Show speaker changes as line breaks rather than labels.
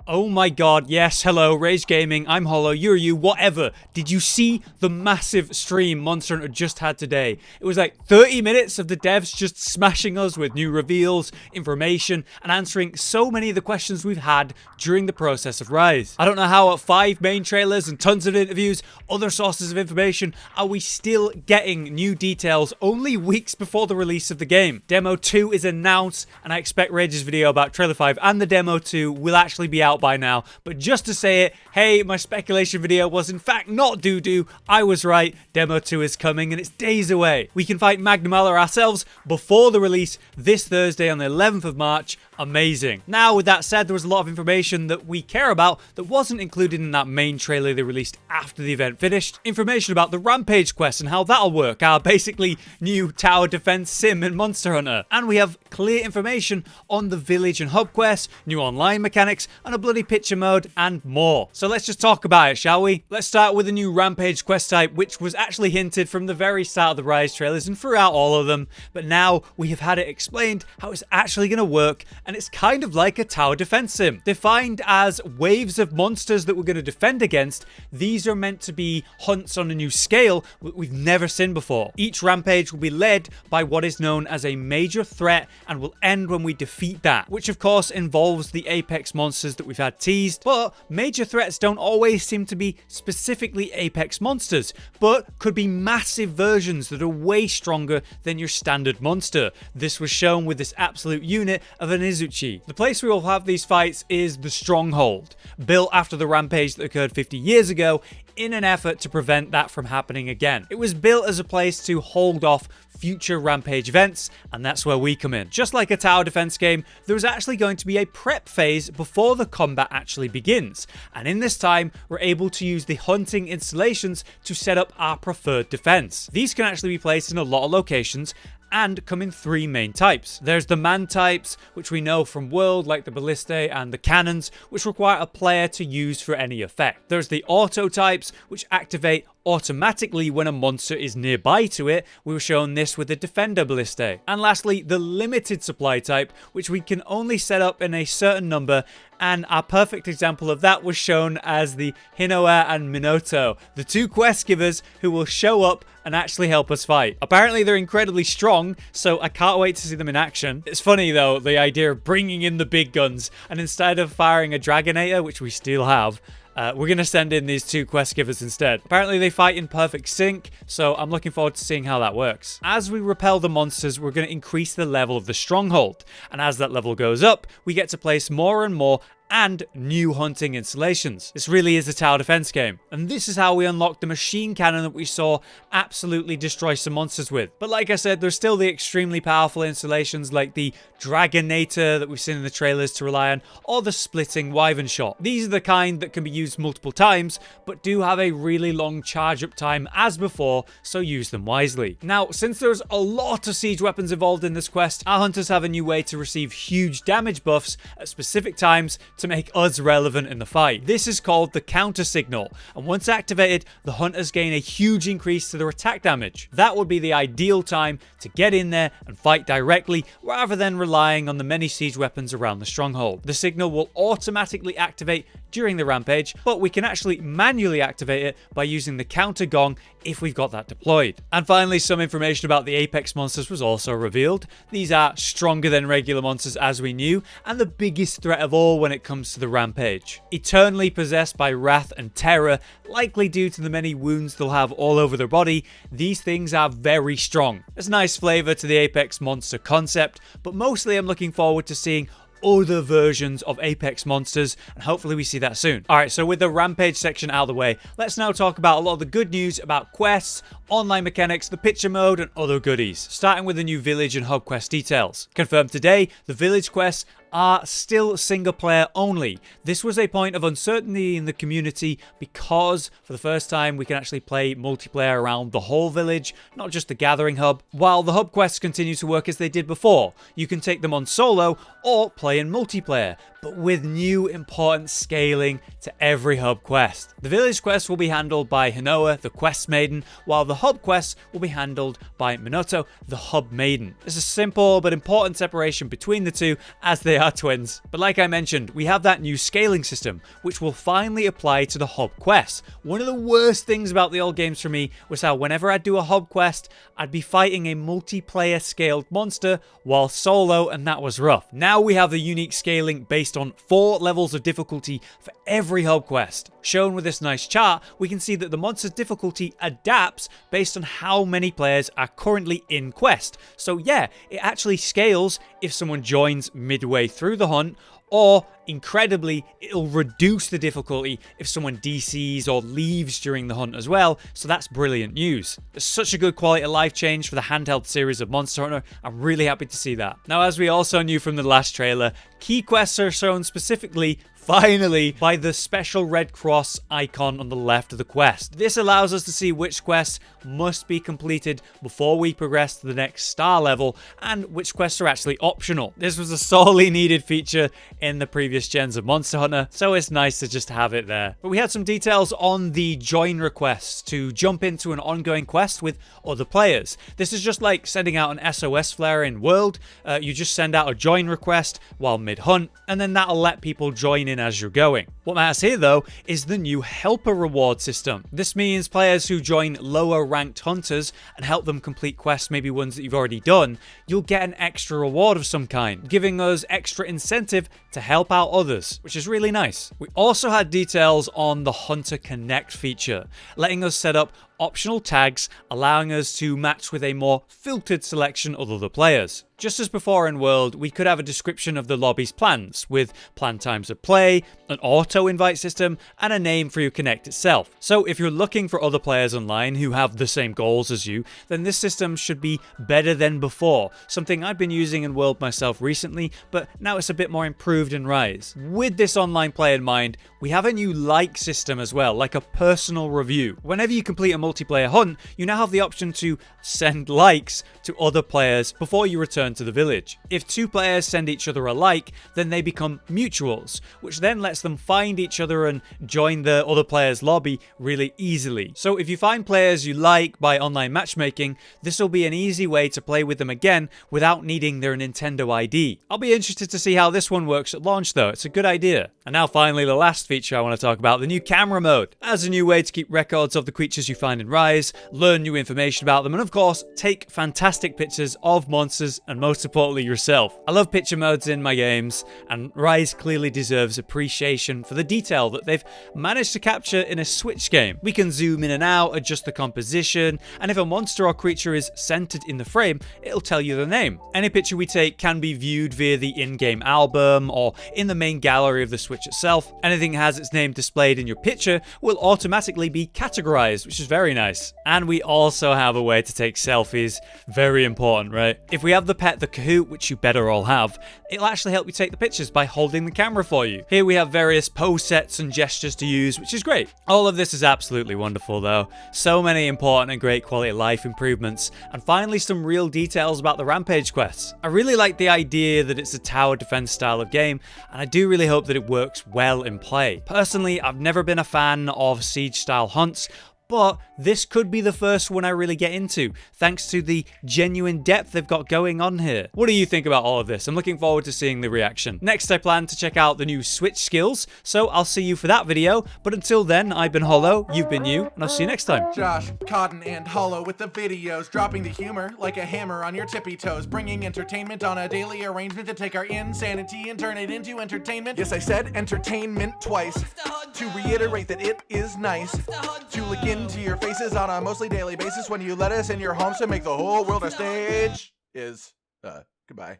Oh my god, yes, hello, Rage Gaming, I'm Hollow, you're you, whatever. Did you see the massive stream Monster Hunter just had today? It was like 30 minutes of the devs just smashing us with new reveals, information, and answering so many of the questions we've had during the process of Rise. I don't know how at 5 main trailers and tons of interviews, other sources of information, are we still getting new details only weeks before the release of the game. Demo 2 is announced, and I expect Rage's video about Trailer 5 and the Demo 2 will actually be out by now, but just to say it, hey, my speculation video was in fact not doo-doo. I was right. Demo 2 is coming and it's days away. We can fight Magnamala ourselves before the release this Thursday on the 11th of March. Amazing. Now, with that said, there was a lot of information that we care about that wasn't included in that main trailer they released after the event finished. Information about the Rampage Quest and how that'll work, our basically new tower defense sim in Monster Hunter. And we have clear information on the village and hub quests, new online mechanics, and a bloody picture mode, and more. So let's just talk about it, shall we? Let's start with a new Rampage quest type, which was actually hinted from the very start of the Rise trailers and throughout all of them, but now we have had it explained how it's actually going to work, and it's kind of like a tower defense sim. Defined as waves of monsters that we're going to defend against, these are meant to be hunts on a new scale that we've never seen before. Each rampage will be led by what is known as a major threat and will end when we defeat that, which of course involves the apex monsters that we've had teased, but major threats don't always seem to be specifically apex monsters, but could be massive versions that are way stronger than your standard monster. This was shown with this absolute unit of an Izuchi. The place we will have these fights is the Stronghold, built after the rampage that occurred 50 years ago in an effort to prevent that from happening again. It was built as a place to hold off future rampage events, and that's where we come in. Just like a tower defense game, there is actually going to be a prep phase before the combat actually begins, and in this time we're able to use the hunting installations to set up our preferred defense. These can actually be placed in a lot of locations and come in 3 main types. There's the man types, which we know from World, like the ballistae and the cannons, which require a player to use for any effect. There's the auto types, which activate automatically when a monster is nearby to it. We were shown this with the Defender ballistae. And lastly, the limited supply type, which we can only set up in a certain number, and our perfect example of that was shown as the Hinoa and Minato, the 2 quest givers who will show up and actually help us fight. Apparently they're incredibly strong, so I can't wait to see them in action. It's funny though, the idea of bringing in the big guns, and instead of firing a Dragonator, which we still have, we're going to send in these 2 quest givers instead. Apparently they fight in perfect sync, so I'm looking forward to seeing how that works. As we repel the monsters, we're going to increase the level of the stronghold, and as that level goes up, we get to place more and more and new hunting installations. This really is a tower defense game, and this is how we unlock the machine cannon that we saw absolutely destroy some monsters with. But like I said, there's still the extremely powerful installations like the Dragonator that we've seen in the trailers to rely on, or the splitting Wyvern shot. These are the kind that can be used multiple times, but do have a really long charge up time as before, so use them wisely. Now, since there's a lot of siege weapons involved in this quest, our hunters have a new way to receive huge damage buffs at specific times to make us relevant in the fight. This is called the counter signal, and once activated, the hunters gain a huge increase to their attack damage. That would be the ideal time to get in there and fight directly, rather than relying on the many siege weapons around the stronghold. The signal will automatically activate during the rampage, but we can actually manually activate it by using the counter gong if we've got that deployed. And finally, some information about the apex monsters was also revealed. These are stronger than regular monsters as we knew, and the biggest threat of all when it comes to the rampage. Eternally possessed by wrath and terror, likely due to the many wounds they'll have all over their body, these things are very strong. There's a nice flavor to the apex monster concept, but mostly I'm looking forward to seeing other versions of apex monsters, and hopefully we see that soon. Alright, so with the rampage section out of the way, let's now talk about a lot of the good news about quests, online mechanics, the picture mode, and other goodies. Starting with the new village and hub quest details. Confirmed today, the village quests are still single player only. This was a point of uncertainty in the community because for the first time we can actually play multiplayer around the whole village, not just the gathering hub. While the hub quests continue to work as they did before, you can take them on solo or play in multiplayer, but with new important scaling to every hub quest. The village quest will be handled by Hinoa, the quest maiden, while the hub quests will be handled by Minato, the hub maiden. There's a simple but important separation between the two as they are twins. But like I mentioned, we have that new scaling system, which will finally apply to the hub quests. One of the worst things about the old games for me was how whenever I'd do a hub quest, I'd be fighting a multiplayer scaled monster while solo, and that was rough. Now we have the unique scaling based on 4 levels of difficulty for every hub quest. Shown with this nice chart, we can see that the monster's difficulty adapts based on how many players are currently in quest. So yeah, it actually scales if someone joins midway through the hunt, or incredibly, it'll reduce the difficulty if someone DCs or leaves during the hunt as well, so that's brilliant news. It's such a good quality of life change for the handheld series of Monster Hunter. I'm really happy to see that. Now, as we also knew from the last trailer, key quests are shown specifically, finally, by the special red cross icon on the left of the quest. This allows us to see which quests must be completed before we progress to the next star level, and which quests are actually optional. This was a sorely needed feature in the previous gens of Monster Hunter, so it's nice to just have it there. But we had some details on the join requests to jump into an ongoing quest with other players. This is just like sending out an SOS flare in World. You just send out a join request while mid-hunt, and then that'll let people join in as you're going. What matters here though is the new helper reward system. This means players who join lower ranked hunters and help them complete quests, maybe ones that you've already done, you'll get an extra reward of some kind, giving us extra incentive to help out others, which is really nice. We also had details on the Hunter Connect feature, letting us set up optional tags, allowing us to match with a more filtered selection of other players. Just as before in World, we could have a description of the lobby's plans, with planned times of play, an auto-invite system, and a name for your Connect itself. So if you're looking for other players online who have the same goals as you, then this system should be better than before, something I've been using in World myself recently, but now it's a bit more improved in Rise. With this online play in mind, we have a new like system as well, like a personal review. Whenever you complete a multiplayer hunt, you now have the option to send likes to other players before you return to the village. If 2 players send each other a like, then they become mutuals, which then lets them find each other and join the other player's lobby really easily. So if you find players you like by online matchmaking, this will be an easy way to play with them again without needing their Nintendo ID. I'll be interested to see how this one works at launch though. It's a good idea. And now finally, the last feature I want to talk about, the new camera mode. As a new way to keep records of the creatures you find in Rise, learn new information about them, and of course, take fantastic pictures of monsters and most importantly yourself. I love picture modes in my games, and Rise clearly deserves appreciation for the detail that they've managed to capture in a Switch game. We can zoom in and out, adjust the composition, and if a monster or creature is centered in the frame, it'll tell you the name. Any picture we take can be viewed via the in-game album or in the main gallery of the Switch itself. Anything that has its name displayed in your picture will automatically be categorized, which is very nice. And we also have a way to take selfies. Very important, right? If we have the pet the Kahoot, which you better all have, it'll actually help you take the pictures by holding the camera for you. Here we have various pose sets and gestures to use, which is great. All of this is absolutely wonderful though. So many important and great quality of life improvements, and finally some real details about the Rampage quests. I really like the idea that it's a tower defense style of game, and I do really hope that it works well in play. Personally, I've never been a fan of siege style hunts, but this could be the first one I really get into, thanks to the genuine depth they've got going on here. What do you think about all of this? I'm looking forward to seeing the reaction. Next, I plan to check out the new Switch skills, so I'll see you for that video. But until then, I've been Hollow, you've been you, and I'll see you next time.
Josh, Cotton, and Hollow with the videos, dropping the humor like a hammer on your tippy toes, bringing entertainment on a daily arrangement to take our insanity and turn it into entertainment. Yes, I said entertainment twice, to reiterate that it is nice to look into your faces on a mostly daily basis when you let us in your homes to make the whole world a stage. Goodbye.